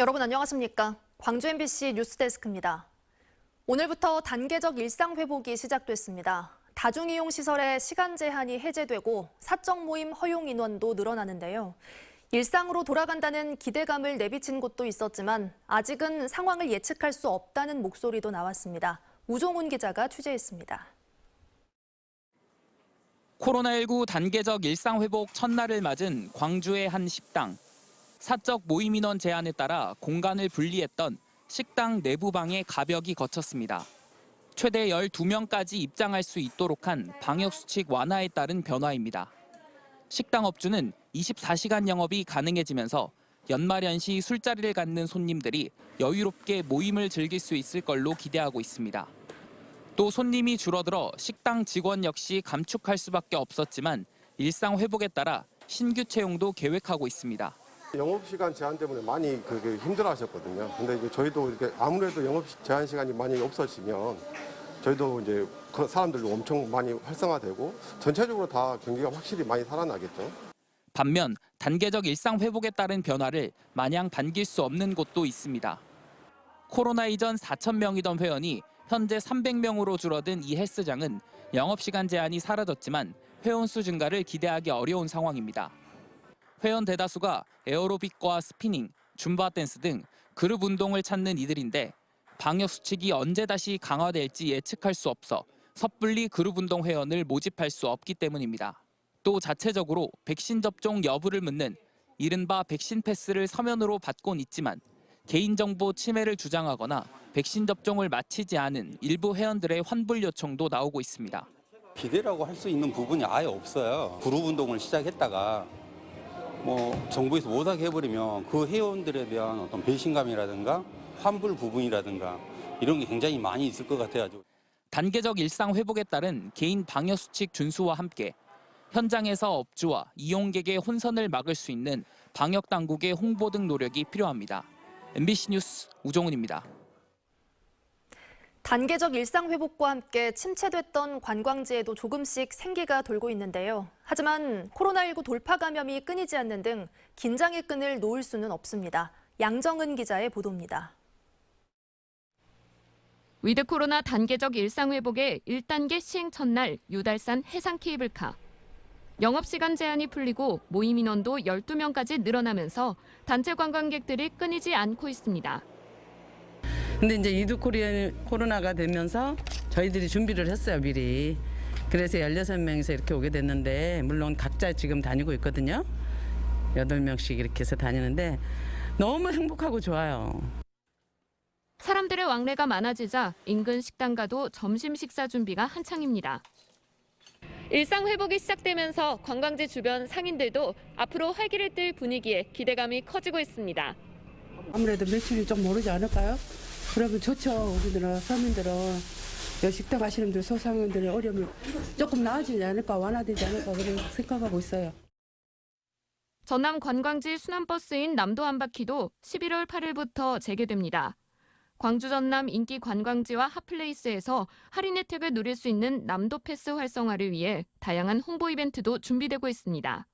여러분 안녕하십니까? 광주 MBC 뉴스데스크입니다. 오늘부터 단계적 일상 회복이 시작됐습니다. 다중이용 시설의 시간 제한이 해제되고 사적 모임 허용 인원도 늘어나는데요. 일상으로 돌아간다는 기대감을 내비친 곳도 있었지만 아직은 상황을 예측할 수 없다는 목소리도 나왔습니다. 우종훈 기자가 취재했습니다. 코로나19 단계적 일상 회복 첫날을 맞은 광주의 한 식당. 사적 모임 인원 제한에 따라 공간을 분리했던 식당 내부방의 가벽이 거쳤습니다. 최대 12명까지 입장할 수 있도록 한 방역수칙 완화에 따른 변화입니다. 식당 업주는 24시간 영업이 가능해지면서 연말연시 술자리를 갖는 손님들이 여유롭게 모임을 즐길 수 있을 걸로 기대하고 있습니다. 또 손님이 줄어들어 식당 직원 역시 감축할 수밖에 없었지만 일상 회복에 따라 신규 채용도 계획하고 있습니다. 영업시간 제한 때문에 많이 힘들어하셨거든요. 근데 이제 저희도 이렇게 아무래도 영업 제한 시간이 많이 없어지면 저희도 이제 그 사람들도 엄청 많이 활성화되고 전체적으로 다 경기가 확실히 많이 살아나겠죠. 반면 단계적 일상 회복에 따른 변화를 마냥 반길 수 없는 곳도 있습니다. 코로나 이전 4,000명이던 회원이 현재 300명으로 줄어든 이 헬스장은 영업시간 제한이 사라졌지만 회원수 증가를 기대하기 어려운 상황입니다. 회원 대다수가 에어로빅과 스피닝, 줌바 댄스 등 그룹 운동을 찾는 이들인데 방역 수칙이 언제 다시 강화될지 예측할 수 없어 섣불리 그룹 운동 회원을 모집할 수 없기 때문입니다. 또 자체적으로 백신 접종 여부를 묻는 이른바 백신 패스를 서면으로 받곤 있지만 개인정보 침해를 주장하거나 백신 접종을 마치지 않은 일부 회원들의 환불 요청도 나오고 있습니다. 기대라고 할 수 있는 부분이 아예 없어요. 그룹 운동을 시작했다가 정부에서 못하게 해버리면 그 회원들에 대한 어떤 배신감이라든가 환불 부분이라든가 이런 게 굉장히 많이 있을 것 같아요. 단계적 일상 회복에 따른 개인 방역 수칙 준수와 함께 현장에서 업주와 이용객의 혼선을 막을 수 있는 방역 당국의 홍보 등 노력이 필요합니다. MBC 뉴스 우종훈입니다. 단계적 일상 회복과 함께 침체됐던 관광지에도 조금씩 생기가 돌고 있는데요. 하지만 코로나19 돌파 감염이 끊이지 않는 등 긴장의 끈을 놓을 수는 없습니다. 양정은 기자의 보도입니다. 위드 코로나 단계적 일상 회복의 1단계 시행 첫날 유달산 해상 케이블카. 영업시간 제한이 풀리고 모임 인원도 12명까지 늘어나면서 단체 관광객들이 끊이지 않고 있습니다. 근데 이제 위드 코로나가 되면서 저희들이 준비를 했어요, 미리. 그래서 16명이서 이렇게 오게 됐는데 물론 각자 지금 다니고 있거든요. 8명씩 이렇게 해서 다니는데 너무 행복하고 좋아요. 사람들의 왕래가 많아지자 인근 식당가도 점심 식사 준비가 한창입니다. 일상 회복이 시작되면서 관광지 주변 상인들도 앞으로 활기를 띨 분위기에 기대감이 커지고 있습니다. 아무래도 며칠이 좀 모르지 않을까요? 그러면 좋죠. 우리들은 서민들은 식당 가시는 분들 소상인들의 어려움이 조금 나아지지 않을까, 완화되지 않을까 그런 생각하고 있어요. 전남 관광지 순환버스인 남도 한 바퀴도 11월 8일부터 재개됩니다. 광주 전남 인기 관광지와 핫플레이스에서 할인 혜택을 누릴 수 있는 남도 패스 활성화를 위해 다양한 홍보 이벤트도 준비되고 있습니다.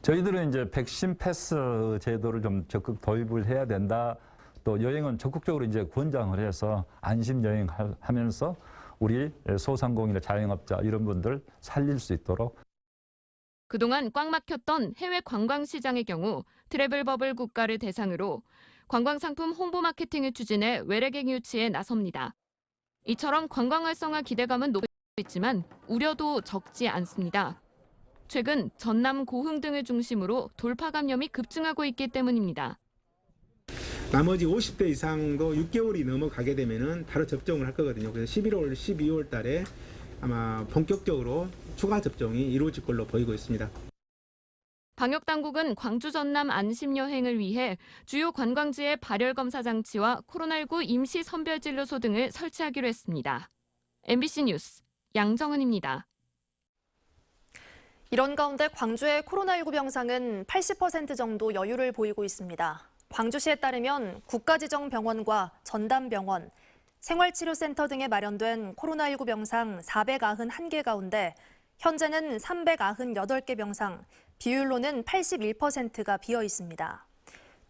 저희들은 이제 백신 패스 제도를 좀 적극 도입을 해야 된다. 또 여행은 적극적으로 이제 권장을 해서 안심 여행하면서 우리 소상공인이나 자영업자 이런 분들 살릴 수 있도록. 그동안 꽉 막혔던 해외 관광 시장의 경우 트래블버블 국가를 대상으로 관광상품 홍보 마케팅을 추진해 외래객 유치에 나섭니다. 이처럼 관광 활성화 기대감은 높고 있지만 우려도 적지 않습니다. 최근 전남 고흥 등을 중심으로 돌파 감염이 급증하고 있기 때문입니다. 나머지 50대 이상도 6개월이 넘어가게 되면은 바로 접종을 할 거거든요. 그래서 11월, 12월 달에 아마 본격적으로 추가 접종이 이루어질 걸로 보이고 있습니다. 방역당국은 광주 전남 안심여행을 위해 주요 관광지의 발열검사 장치와 코로나19 임시 선별진료소 등을 설치하기로 했습니다. MBC 뉴스 양정은입니다. 이런 가운데 광주의 코로나19 병상은 80% 정도 여유를 보이고 있습니다. 광주시에 따르면 국가지정병원과 전담병원, 생활치료센터 등에 마련된 코로나19 병상 491개 가운데 현재는 398개 병상, 비율로는 81%가 비어 있습니다.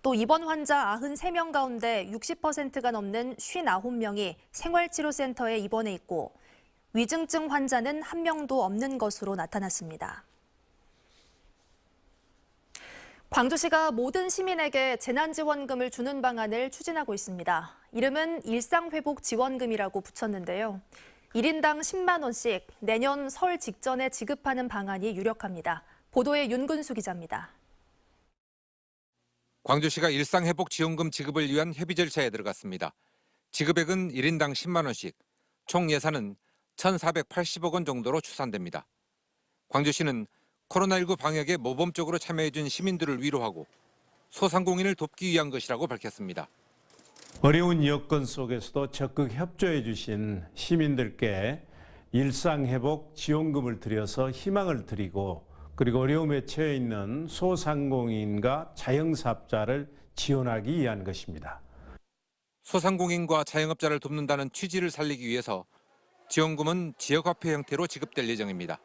또 입원 환자 93명 가운데 60%가 넘는 59명이 생활치료센터에 입원해 있고 위중증 환자는 1명도 없는 것으로 나타났습니다. 광주시가 모든 시민에게 재난지원금을 주는 방안을 추진하고 있습니다. 이름은 일상회복지원금이라고 붙였는데요. 1인당 10만 원씩 내년 설 직전에 지급하는 방안이 유력합니다. 보도에 윤근수 기자입니다. 광주시가 일상회복지원금 지급을 위한 협의 절차에 들어갔습니다. 지급액은 1인당 10만 원씩, 총 예산은 1,480억 원 정도로 추산됩니다. 광주시는 코로나19 방역에 모범적으로 참여해준 시민들을 위로하고 소상공인을 돕기 위한 것이라고 밝혔습니다. 어려운 여건 속에서도 적극 협조해 주신 시민들께 일상회복 지원금을 드려서 희망을 드리고 그리고 어려움에 처해 있는 소상공인과 자영사업자를 지원하기 위한 것입니다. 소상공인과 자영업자를 돕는다는 취지를 살리기 위해서 지원금은 지역화폐 형태로 지급될 예정입니다.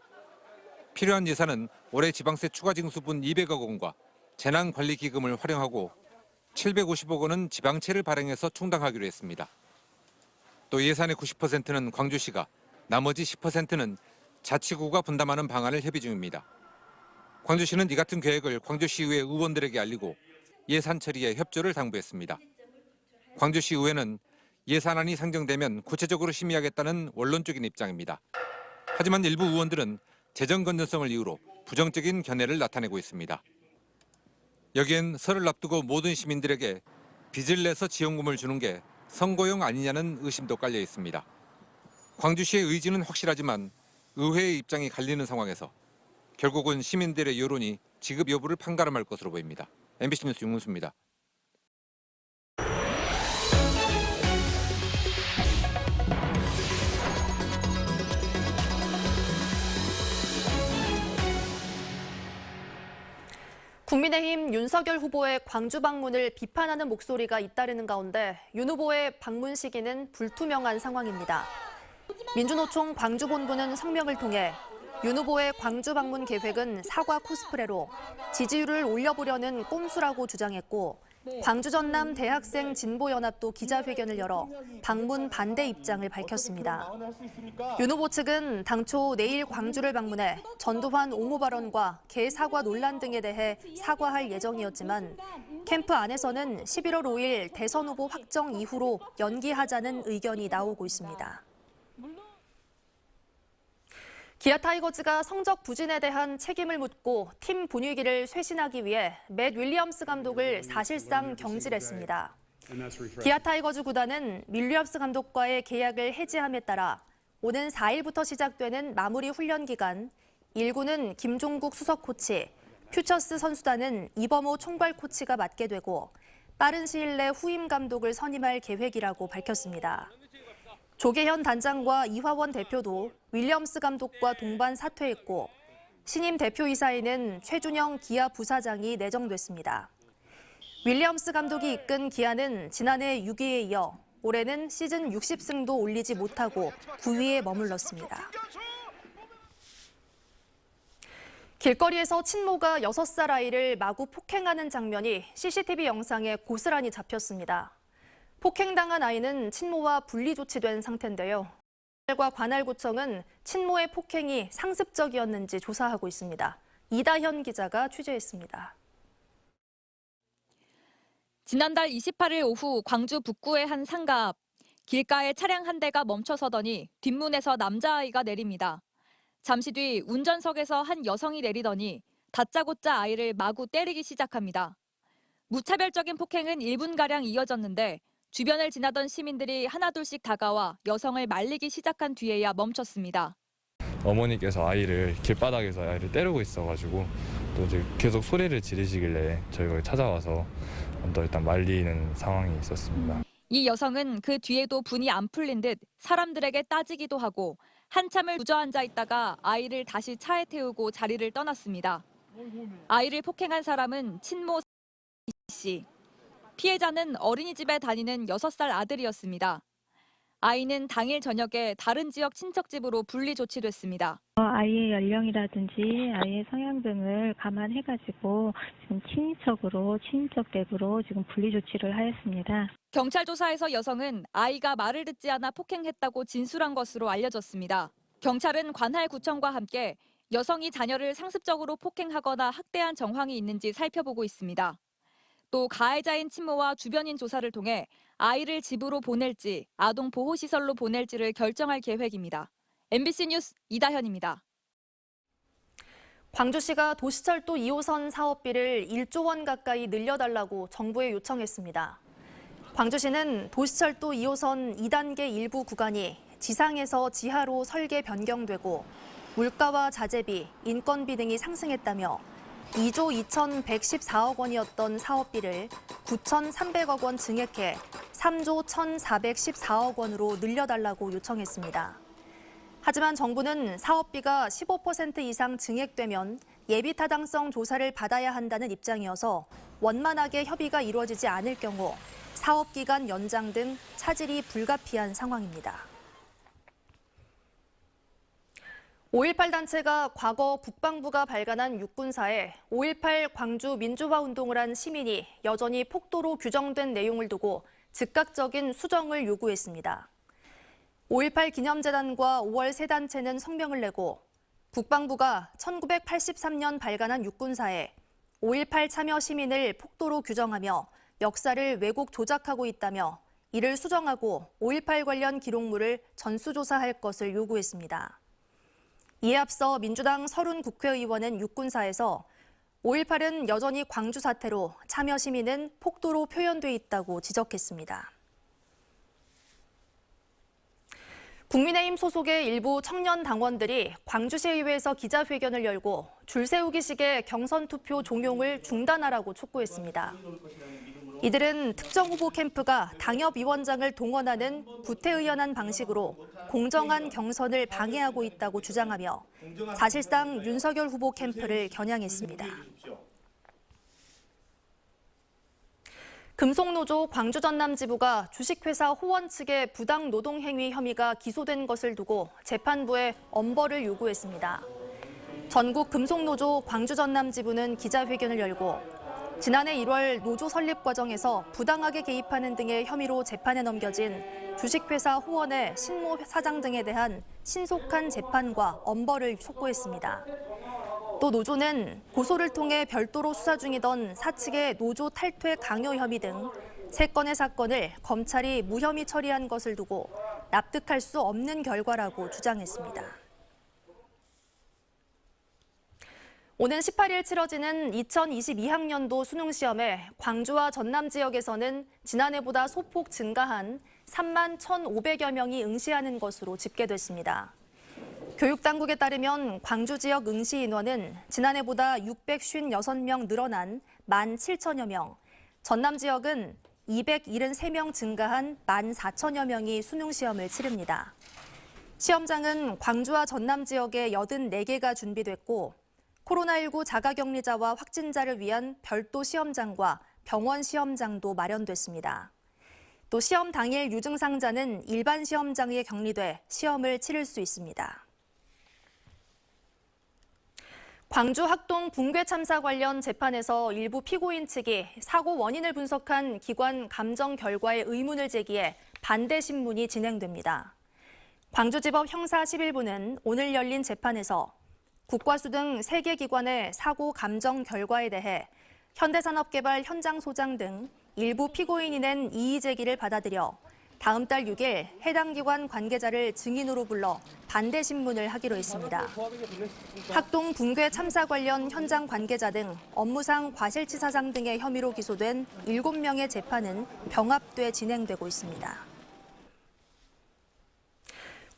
필요한 예산은 올해 지방세 추가 징수분 200억 원과 재난관리기금을 활용하고 750억 원은 지방채를 발행해서 충당하기로 했습니다. 또 예산의 90%는 광주시가, 나머지 10%는 자치구가 분담하는 방안을 협의 중입니다. 광주시는 이 같은 계획을 광주시의회 의원들에게 알리고 예산 처리에 협조를 당부했습니다. 광주시의회는 예산안이 상정되면 구체적으로 심의하겠다는 원론적인 입장입니다. 하지만 일부 의원들은 재정 건전성을 이유로 부정적인 견해를 나타내고 있습니다. 여기엔 설을 앞두고 모든 시민들에게 빚을 내서 지원금을 주는 게 선거용 아니냐는 의심도 깔려 있습니다. 광주시의 의지는 확실하지만 의회의 입장이 갈리는 상황에서 결국은 시민들의 여론이 지급 여부를 판가름할 것으로 보입니다. MBC 뉴스 윤문수입니다. 국민의힘 윤석열 후보의 광주 방문을 비판하는 목소리가 잇따르는 가운데 윤 후보의 방문 시기는 불투명한 상황입니다. 민주노총 광주본부는 성명을 통해 윤 후보의 광주 방문 계획은 사과 코스프레로 지지율을 올려보려는 꼼수라고 주장했고 광주 전남 대학생 진보연합도 기자회견을 열어 방문 반대 입장을 밝혔습니다. 윤 후보 측은 당초 내일 광주를 방문해 전두환 옹호 발언과 개사과 논란 등에 대해 사과할 예정이었지만 캠프 안에서는 11월 5일 대선 후보 확정 이후로 연기하자는 의견이 나오고 있습니다. 기아 타이거즈가 성적 부진에 대한 책임을 묻고 팀 분위기를 쇄신하기 위해 맷 윌리엄스 감독을 사실상 경질했습니다. 기아 타이거즈 구단은 윌리엄스 감독과의 계약을 해지함에 따라 오는 4일부터 시작되는 마무리 훈련 기간 1군은 김종국 수석 코치, 퓨처스 선수단은 이범호 총괄 코치가 맡게 되고 빠른 시일 내 후임 감독을 선임할 계획이라고 밝혔습니다. 조계현 단장과 이화원 대표도 윌리엄스 감독과 동반 사퇴했고 신임 대표이사에는 최준영 기아 부사장이 내정됐습니다. 윌리엄스 감독이 이끈 기아는 지난해 6위에 이어 올해는 시즌 60승도 올리지 못하고 9위에 머물렀습니다. 길거리에서 친모가 6살 아이를 마구 폭행하는 장면이 CCTV 영상에 고스란히 잡혔습니다. 폭행당한 아이는 친모와 분리 조치된 상태인데요. 관할구청은 친모의 폭행이 상습적이었는지 조사하고 있습니다. 이다현 기자가 취재했습니다. 지난달 28일 오후 광주 북구의 한 상가 앞 길가에 차량 한 대가 멈춰서더니 뒷문에서 남자아이가 내립니다. 잠시 뒤 운전석에서 한 여성이 내리더니 다짜고짜 아이를 마구 때리기 시작합니다. 무차별적인 폭행은 1분가량 이어졌는데 주변을 지나던 시민들이 하나둘씩 다가와 여성을 말리기 시작한 뒤에야 멈췄습니다. 어머니께서 아이를 길바닥에서 아이를 때리고 있어가지고 또 이제 계속 소리를 지르시길래 저희가 찾아와서 또 일단 말리는 상황이 있었습니다. 이 여성은 그 뒤에도 분이 안 풀린 듯 사람들에게 따지기도 하고 한참을 주저앉아 있다가 아이를 다시 차에 태우고 자리를 떠났습니다. 아이를 폭행한 사람은 친모 씨. 피해자는 어린이집에 다니는 6살 아들이었습니다. 아이는 당일 저녁에 다른 지역 친척집으로 분리 조치됐습니다. 아이의 연령이라든지 아이의 성향 등을 감안해가지고 지금 친인척 댁으로 지금 분리 조치를 하였습니다. 경찰 조사에서 여성은 아이가 말을 듣지 않아 폭행했다고 진술한 것으로 알려졌습니다. 경찰은 관할구청과 함께 여성이 자녀를 상습적으로 폭행하거나 학대한 정황이 있는지 살펴보고 있습니다. 또 가해자인 친모와 주변인 조사를 통해 아이를 집으로 보낼지 아동보호시설로 보낼지를 결정할 계획입니다. MBC 뉴스 이다현입니다. 광주시가 도시철도 2호선 사업비를 1조 원 가까이 늘려달라고 정부에 요청했습니다. 광주시는 도시철도 2호선 2단계 일부 구간이 지상에서 지하로 설계 변경되고 물가와 자재비, 인건비 등이 상승했다며 2조 2,114억 원이었던 사업비를 9,300억 원 증액해 3조 1,414억 원으로 늘려달라고 요청했습니다. 하지만 정부는 사업비가 15% 이상 증액되면 예비타당성 조사를 받아야 한다는 입장이어서 원만하게 협의가 이루어지지 않을 경우 사업기간 연장 등 차질이 불가피한 상황입니다. 5.18 단체가 과거 국방부가 발간한 육군사에 5.18 광주 민주화 운동을 한 시민이 여전히 폭도로 규정된 내용을 두고 즉각적인 수정을 요구했습니다. 5.18 기념재단과 5월 세 단체는 성명을 내고 국방부가 1983년 발간한 육군사에 5.18 참여 시민을 폭도로 규정하며 역사를 왜곡 조작하고 있다며 이를 수정하고 5.18 관련 기록물을 전수조사할 것을 요구했습니다. 이에 앞서 민주당 서른 국회의원은 육군사에서 5.18은 여전히 광주 사태로 참여 시민은 폭도로 표현돼 있다고 지적했습니다. 국민의힘 소속의 일부 청년 당원들이 광주시의회에서 기자회견을 열고 줄 세우기식의 경선 투표 종용을 중단하라고 촉구했습니다. 이들은 특정 후보 캠프가 당협위원장을 동원하는 구태의연한 방식으로 공정한 경선을 방해하고 있다고 주장하며 사실상 윤석열 후보 캠프를 겨냥했습니다. 금속노조 광주 전남지부가 주식회사 호원 측의 부당 노동행위 혐의가 기소된 것을 두고 재판부에 엄벌을 요구했습니다. 전국 금속노조 광주 전남지부는 기자회견을 열고 지난해 1월 노조 설립 과정에서 부당하게 개입하는 등의 혐의로 재판에 넘겨진 주식회사 호원의 신모 사장 등에 대한 신속한 재판과 엄벌을 촉구했습니다. 또 노조는 고소를 통해 별도로 수사 중이던 사측의 노조 탈퇴 강요 혐의 등 3건의 사건을 검찰이 무혐의 처리한 것을 두고 납득할 수 없는 결과라고 주장했습니다. 오는 18일 치러지는 2022학년도 수능시험에 광주와 전남 지역에서는 지난해보다 소폭 증가한 3만 1,500여 명이 응시하는 것으로 집계됐습니다. 교육당국에 따르면 광주 지역 응시 인원은 지난해보다 656명 늘어난 17,000여 명, 전남 지역은 273명 증가한 14,000여 명이 수능시험을 치릅니다. 시험장은 광주와 전남 지역에 84개가 준비됐고 코로나19 자가격리자와 확진자를 위한 별도 시험장과 병원 시험장도 마련됐습니다. 또 시험 당일 유증상자는 일반 시험장에 격리돼 시험을 치를 수 있습니다. 광주 학동 붕괴 참사 관련 재판에서 일부 피고인 측이 사고 원인을 분석한 기관 감정 결과에 의문을 제기해 반대 신문이 진행됩니다. 광주지법 형사 11부는 오늘 열린 재판에서 국과수 등 3개 기관의 사고 감정 결과에 대해 현대산업개발 현장 소장 등 일부 피고인이 낸 이의 제기를 받아들여 다음 달 6일 해당 기관 관계자를 증인으로 불러 반대 신문을 하기로 했습니다. 학동 붕괴 참사 관련 현장 관계자 등 업무상 과실치사상 등의 혐의로 기소된 7명의 재판은 병합돼 진행되고 있습니다.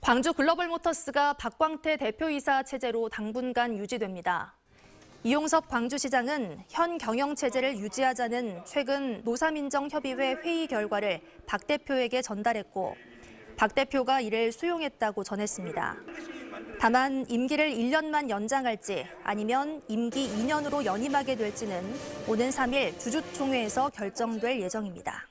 광주 글로벌모터스가 박광태 대표이사 체제로 당분간 유지됩니다. 이용섭 광주시장은 현 경영체제를 유지하자는 최근 노사민정협의회 회의 결과를 박 대표에게 전달했고 박 대표가 이를 수용했다고 전했습니다. 다만 임기를 1년만 연장할지 아니면 임기 2년으로 연임하게 될지는 오는 3일 주주총회에서 결정될 예정입니다.